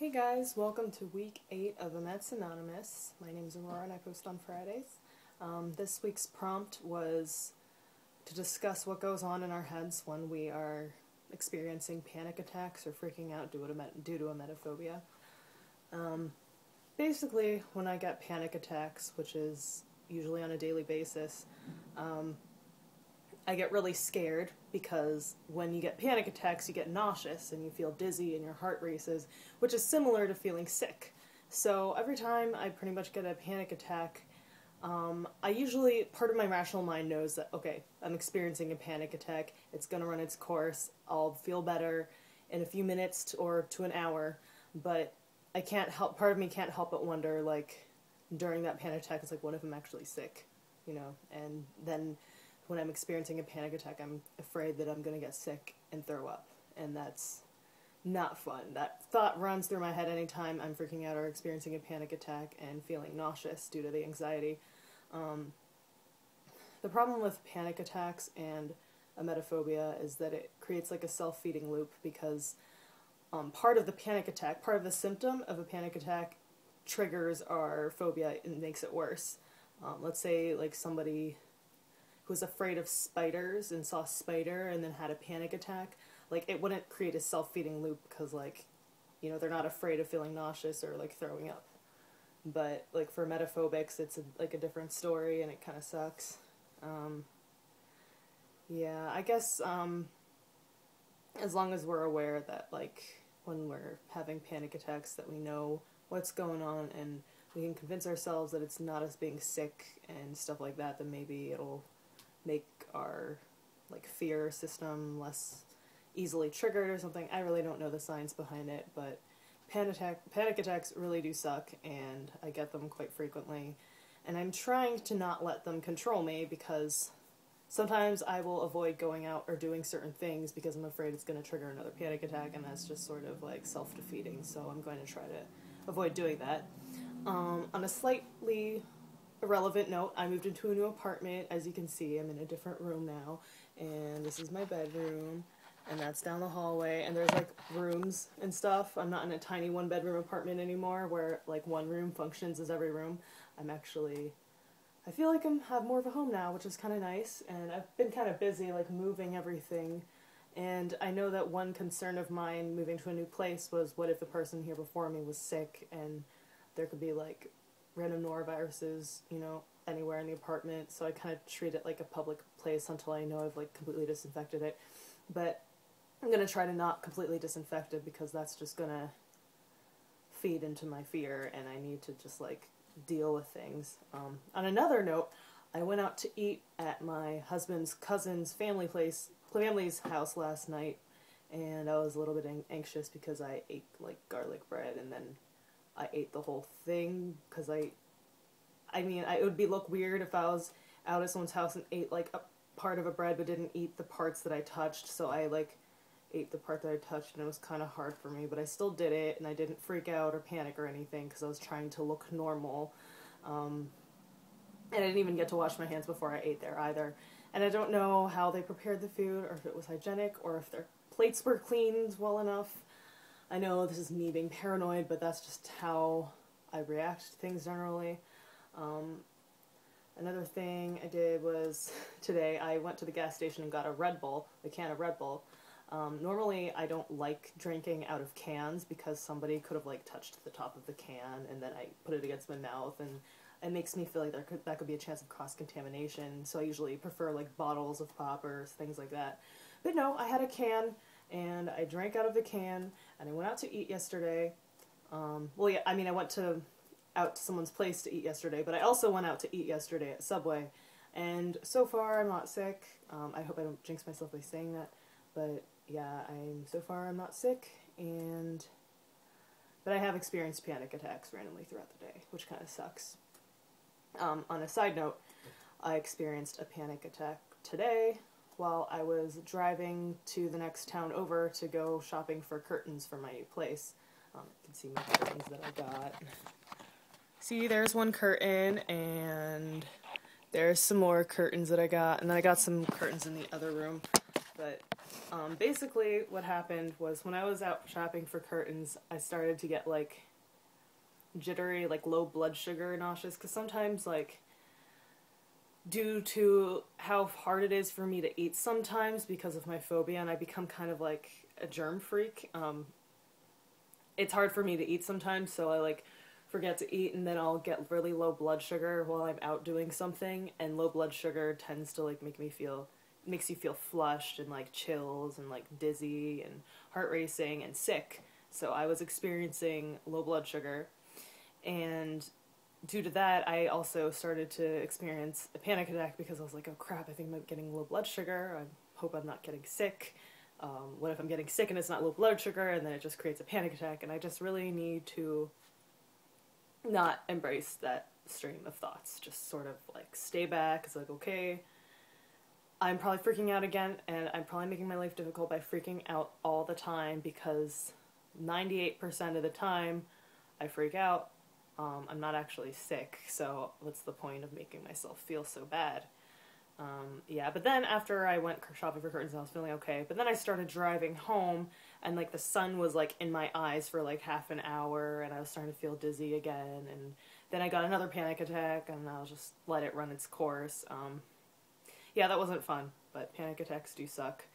Hey guys, welcome to week 8 of Emets Anonymous. My name is Aurora and I post on Fridays. This week's prompt was to discuss what goes on in our heads when we are experiencing panic attacks or freaking out due to emetophobia. Basically, when I get panic attacks, which is usually on a daily basis, I get really scared because when you get panic attacks, you get nauseous and you feel dizzy and your heart races, which is similar to feeling sick. So every time I pretty much get a panic attack, part of my rational mind knows that, okay, I'm experiencing a panic attack, it's going to run its course, I'll feel better in a few minutes or to an hour, but part of me can't help but wonder, like, during that panic attack, it's like, what if I'm actually sick? And then when I'm experiencing a panic attack, I'm afraid that I'm going to get sick and throw up. And that's not fun. That thought runs through my head anytime I'm freaking out or experiencing a panic attack and feeling nauseous due to the anxiety. The problem with panic attacks and emetophobia is that it creates like a self-feeding loop because part of the symptom of a panic attack triggers our phobia and makes it worse. Let's say like somebody who was afraid of spiders and saw a spider and then had a panic attack, like it wouldn't create a self-feeding loop because they're not afraid of feeling nauseous or like throwing up. But like for emetophobics, it's like a different story and it kind of sucks. Yeah, I guess as long as we're aware that like when we're having panic attacks that we know what's going on and we can convince ourselves that it's not us being sick and stuff like that, then maybe it'll make our like fear system less easily triggered or something. I really don't know the science behind it, but panic attacks really do suck and I get them quite frequently. And I'm trying to not let them control me because sometimes I will avoid going out or doing certain things because I'm afraid it's going to trigger another panic attack, and that's just sort of like self-defeating, so I'm going to try to avoid doing that. On a slightly irrelevant note, I moved into a new apartment. As you can see, I'm in a different room now, and this is my bedroom, and that's down the hallway, and there's like rooms and stuff. I'm not in a tiny one-bedroom apartment anymore where like one room functions as every room. I feel like I have more of a home now, which is kind of nice, and I've been kind of busy like moving everything, and I know that one concern of mine moving to a new place was what if the person here before me was sick and there could be like random noroviruses, anywhere in the apartment, so I kind of treat it like a public place until I know I've like completely disinfected it. But I'm going to try to not completely disinfect it because that's just going to feed into my fear and I need to just like deal with things. On another note, I went out to eat at my husband's cousin's family's house last night, and I was a little bit anxious because I ate like garlic bread and then I ate the whole thing because it would look weird if I was out at someone's house and ate like a part of a bread but didn't eat the parts that I touched, so I like ate the part that I touched and it was kind of hard for me, but I still did it and I didn't freak out or panic or anything because I was trying to look normal. And I didn't even get to wash my hands before I ate there either. And I don't know how they prepared the food or if it was hygienic or if their plates were cleaned well enough. I know this is me being paranoid, but that's just how I react to things generally. Another thing I did was today I went to the gas station and got a can of Red Bull. Normally I don't like drinking out of cans because somebody could have like touched the top of the can and then I put it against my mouth and it makes me feel like that could be a chance of cross-contamination, so I usually prefer like bottles of poppers, things like that. But no, I had a can and I drank out of the can and I went out to eat yesterday. I went out to someone's place to eat yesterday, but I also went out to eat yesterday at Subway, and so far I'm not sick. I hope I don't jinx myself by saying that, but yeah, so far I'm not sick, but I have experienced panic attacks randomly throughout the day, which kind of sucks. On a side note, I experienced a panic attack today while I was driving to the next town over to go shopping for curtains for my new place. You can see my curtains that I got. See, there's one curtain, and there's some more curtains that I got, and then I got some curtains in the other room, but Basically what happened was when I was out shopping for curtains, I started to get like jittery, like low blood sugar nauseous, because sometimes like due to how hard it is for me to eat sometimes because of my phobia, and I become kind of like a germ freak. It's hard for me to eat sometimes, so I like forget to eat, and then I'll get really low blood sugar while I'm out doing something, and low blood sugar tends to like makes you feel flushed and like chills and like dizzy and heart racing and sick. So I was experiencing low blood sugar, and due to that, I also started to experience a panic attack because I was like, oh crap, I think I'm getting low blood sugar. I hope I'm not getting sick. What if I'm getting sick and it's not low blood sugar, and then it just creates a panic attack? And I just really need to not embrace that stream of thoughts. Just sort of like stay back. It's like, okay, I'm probably freaking out again, and I'm probably making my life difficult by freaking out all the time, because 98% of the time I freak out. I'm not actually sick, so what's the point of making myself feel so bad? Yeah, but then after I went shopping for curtains, I was feeling okay. But then I started driving home, and like the sun was like in my eyes for like half an hour, and I was starting to feel dizzy again. And then I got another panic attack, and I'll just let it run its course. Yeah, that wasn't fun, but panic attacks do suck.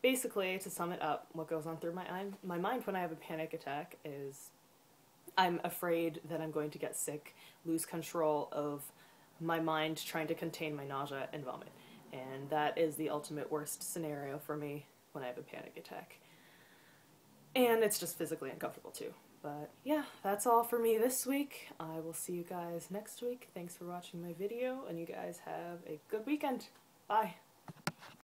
Basically, to sum it up, what goes on through my mind when I have a panic attack is I'm afraid that I'm going to get sick, lose control of my mind trying to contain my nausea and vomit. And that is the ultimate worst scenario for me when I have a panic attack. And it's just physically uncomfortable too. But yeah, that's all for me this week. I will see you guys next week. Thanks for watching my video, and you guys have a good weekend. Bye.